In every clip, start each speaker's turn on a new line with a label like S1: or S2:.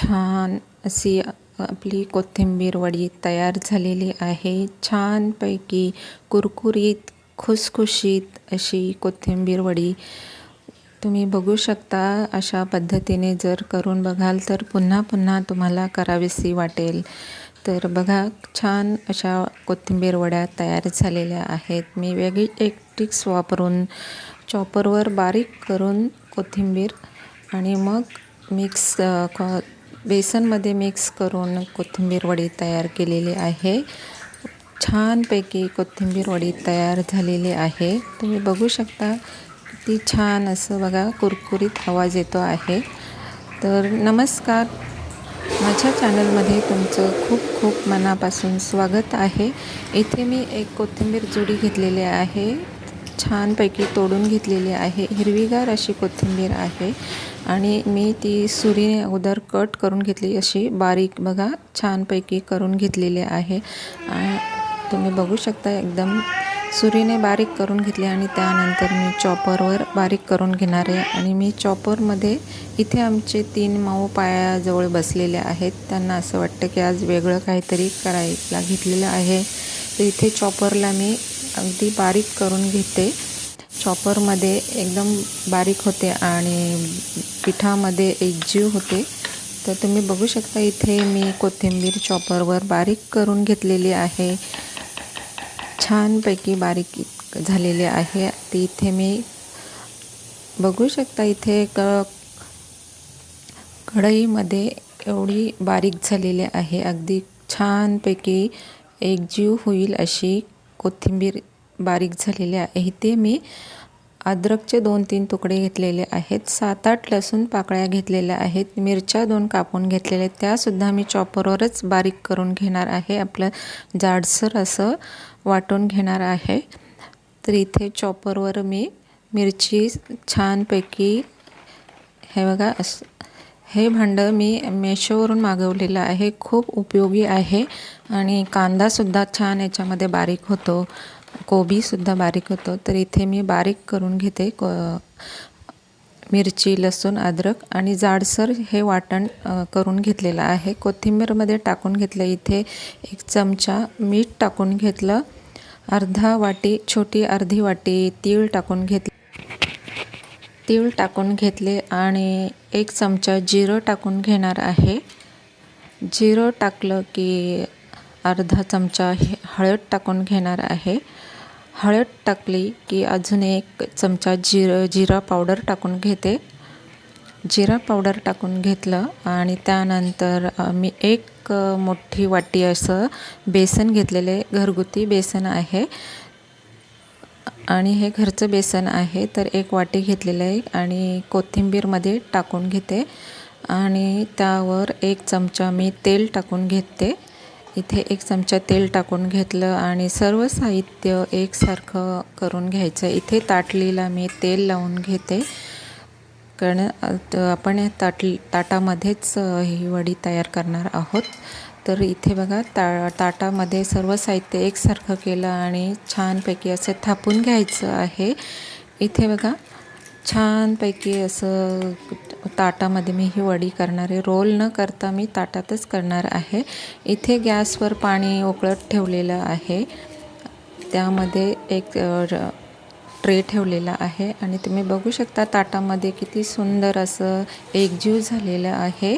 S1: छान अशी आपली कोथिंबीर वडी तयार झालेली आहे। छानपैकी कुरकुरीत खुसखुशीत अशी कोथिंबीर वडी तुम्ही बघू शकता। अशा पद्धतीने जर करून बघाल तर पुन्हा पुन्हा तुम्हाला करावीशी वाटेल। तर बघा, छान अशा कोथिंबीर वड्या तयार झालेल्या आहेत। मी वेगळी एक ट्रिक्स वापरून चॉपरवर बारीक करून कोथिंबीर आणि मग बेसनमध्ये मिक्स करून कोथिंबीर वडी तयार केलेली आहे। छानपैकी कोथिंबीर वडी तयार झालेली आहे। तुम्ही बघू शकता किती छान असं बघा कुरकुरीत आवाज येतो आहे। तर नमस्कार, माझ्या चॅनलमध्ये तुमचं खूप खूप मनापासून स्वागत आहे। इथे मी एक कोथिंबीर जुडी घेतलेली आहे, छानपैकी तोडून घेतलेली आहे। हिरवीगार अशी कोथिंबीर आहे आणि मी ती सुरीने अगोदर कट करून घेतली, अशी बारीक बघा छानपैकी करून घेतलेली आहे। तुम्ही बघू शकता एकदम सुरीने बारीक करून घेतली आणि त्यानंतर मी चॉपरवर बारीक करून घेणार आहे। आणि मी चॉपरमध्ये इथे आमचे 3 माऊ पायाजवळ बसलेले आहेत। त्यांना असं वाटतं की आज वेगळं काहीतरी करायला घेतलेलं आहे, तर इथे चॉपरला मी अगदी बारीक करून घेते। चॉपरमध्ये एकदम बारीक होते आणि पिठामध्ये एकजीव होते। तर तुम्ही बघू शकता इथे मी कोथिंबीर चॉपरवर बारीक करून घेतलेली आहे, छानपैकी बारीक झालेली आहे। ती इथे मी बघू शकता इथे कढईमध्ये एवढी बारीक झालेली आहे, अगदी छानपैकी एकजीव होईल अशी कोथिंबीर बारीक झालेली आहे। इथे मी अद्रकचे 2-3 तुकडे घेतलेले आहेत, 7-8 लसूण पाकळ्या घेतलेल्या आहेत, मिरच्या 2 कापून घेतलेल्या आहेत, त्यासुद्धा मी चॉपरवरच बारीक करून घेणार आहे। आपलं जाडसर असं वाटून घेणार आहे। तर इथे चॉपरवर मी मिरची छानपैकी हे बघा हे भांडं मी मेशोवरून मागवलेलं आहे, खूप उपयोगी आहे। आणि कांदासुद्धा छान याच्यामध्ये बारीक होतो, कोबीसुद्धा बारीक होतो। तर इथे मी बारीक करून घेते मिरची, लसूण, अद्रक आणि जाडसर हे वाटण करून घेतलेलं आहे। कोथिंबीरमध्ये टाकून घेतलं, इथे 1 चमचा मीठ टाकून घेतलं, अर्धी वाटी तीळ टाकून घेतले आणि 1 चमचा जिरं टाकून घेणार आहे। जिरं टाकलं की अर्धा चमचा हळद टाकून घेणार आहे। हळद टाकली की अजून 1 चमचा जिरा पावडर टाकून घेते। जिरा पावडर टाकून घेतलं आणि त्यानंतर मी 1 मोठी वाटी असं बेसन घेतलेले, घरगुती बेसन आहे आणि हे घरचं बेसन आहे। तर 1 वाटी घेतलेलं आहे आणि कोथिंबीरमध्ये टाकून घेते आणि त्यावर 1 चमचा मी तेल टाकून घेते। इथे 1 चमचा तेल टाकून घेतलं आणि सर्व साहित्य एकसारखं करून घ्यायचं। इथे ताटलीला मी तेल लावून घेते, कारण आपण ताटामध्येच ही वडी तयार करणार आहोत। तर इथे बघा ताटामध्ये सर्व साहित्य एकसारखं केलं आणि छानपैकी असं थापून घ्यायचं आहे। इथे बघा छानपैकी असं ताटामध्ये मी ही वडी करणार आहे, रोल न करता मी ताटातच करणार आहे। इथे गॅसवर पाणी उकळत ठेवलेलं आहे, त्यामध्ये एक ट्रे ठेवलेला आहे आणि तुम्ही बघू शकता ताटामध्ये किती सुंदर असं एकजीव झालेलं आहे।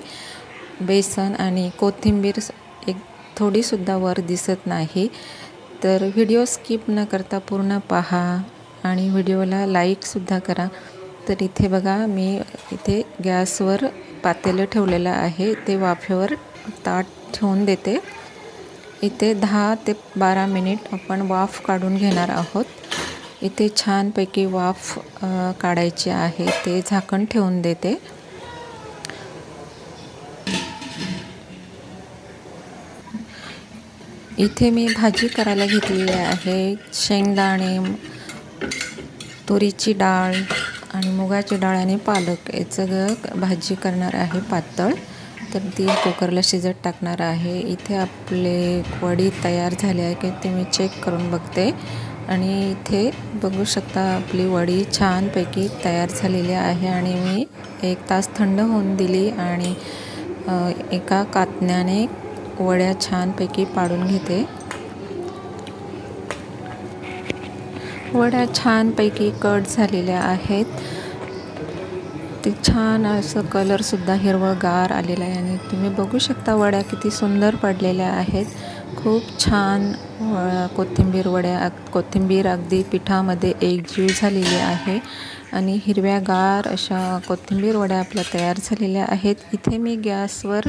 S1: बेसन आणि कोथिंबीर एक थोडीसुद्धा वर दिसत नाही। तर व्हिडिओ स्किप न करता पूर्ण पहा आणि व्हिडिओला लाईकसुद्धा करा। तर इथे बघा मी इथे गॅसवर पातेलं ठेवलेलं आहे, ते वाफेवर ताट ठेवून देते। इथे 10 ते 12 मिनिट आपण वाफ काढून घेणार आहोत। इथे छानपैकी वाफ काढायची आहे, ते झाकण ठेवून देते। इथे मी भाजी करायला घेतलेली आहे, शेंगदाणे, तुरीची डाळ आणि मुगाची डाळ आणि पालक याचं भाजी करणार आहे पातळ। तर ती कुकरला शिजत टाकणार आहे। इथे आपले वडी तयार झाली आहे की ते मी चेक करून बघते आणि इथे बघू शकता आपली वडी छानपैकी तयार झालेली आहे आणि मी 1 तास थंड होऊन दिली आणि एका कात्ण्याने वड्या छानपैकी पाडून घेते. वड्या छानपैकी कट झालेल्या आहेत. ते छान असं कलरसुद्धा हिरवंगार आलेला आहे आणि तुम्ही बघू शकता वड्या किती सुंदर पडलेल्या आहेत. खूप छान कोथिंबीर अगदी पिठामध्ये एकजीव झालेली आहे आणि हिरव्यागार अशा कोथिंबीर वड्या आपल्या तयार झालेल्या आहेत. इथे मी गॅसवर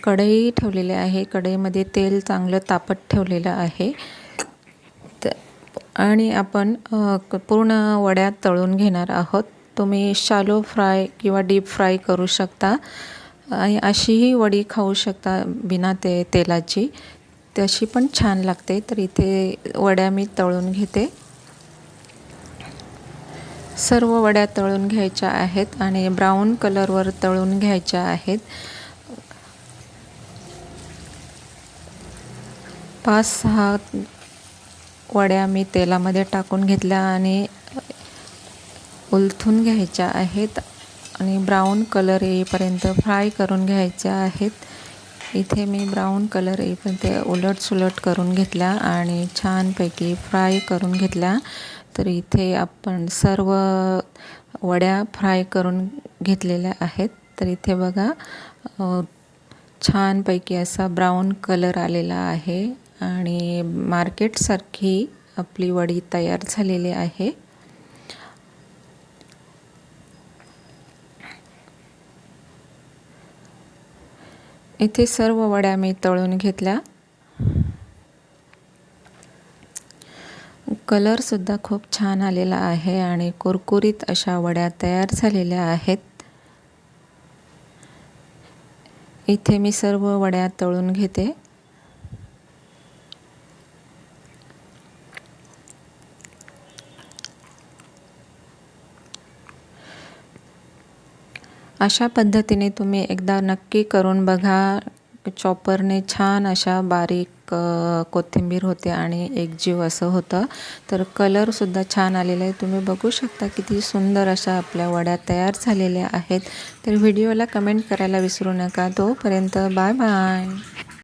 S1: कढई ठेवलेली आहे. कढईमध्ये तेल चांगलं तापत ठेवलेलं आहे आणि आपण पूर्ण वड्या तळून घेणार आहोत. तुम्ही शॅलो फ्राय किंवा डीप फ्राय करू शकता आणि अशीही वडी खाऊ शकता बिना तेलाची, तशी पण छान लागते. तर इथे वड्या मी तळून घेते. सर्व वड्या तळून घ्यायच्या आहेत आणि ब्राऊन कलरवर तळून घ्यायच्या आहेत. 5-6 वड्या मी तेलामध्ये टाकून घेतल्या आणि उलथून घ्यायच्या आहेत आणि ब्राऊन कलर येईपर्यंत फ्राय करून घ्यायच्या आहेत. इथे मी ब्राऊन कलर येईपर्यंत उलटसुलट करून घेतल्या आणि छानपैकी फ्राय करून घेतल्या. तर इथे आपण सर्व वड्या फ्राय करून घेतलेल्या आहेत. तर इथे बघा छानपैकी असा ब्राऊन कलर आलेला आहे आणि मार्केटसारखी आपली वडी तयार झालेली आहे. इथे सर्व वड्या मी तळून घेतल्या. कलरसुद्धा खूप छान आलेला आहे आणि कुरकुरीत अशा वड्या तयार झालेल्या आहेत. इथे मी सर्व वड्या तळून घेते. अशा पद्धतीने तुम्ही एकदा नक्की करून बघा. चॉपरने छान अशा बारीक कोथिंबीर होते आणि एकजीव असं होतं. तर कलरसुद्धा छान आलेला आहे. तुम्ही बघू शकता किती सुंदर अशा आपल्या वड्या तयार झालेल्या आहेत. तर व्हिडिओला कमेंट करायला विसरू नका. तोपर्यंत बाय बाय.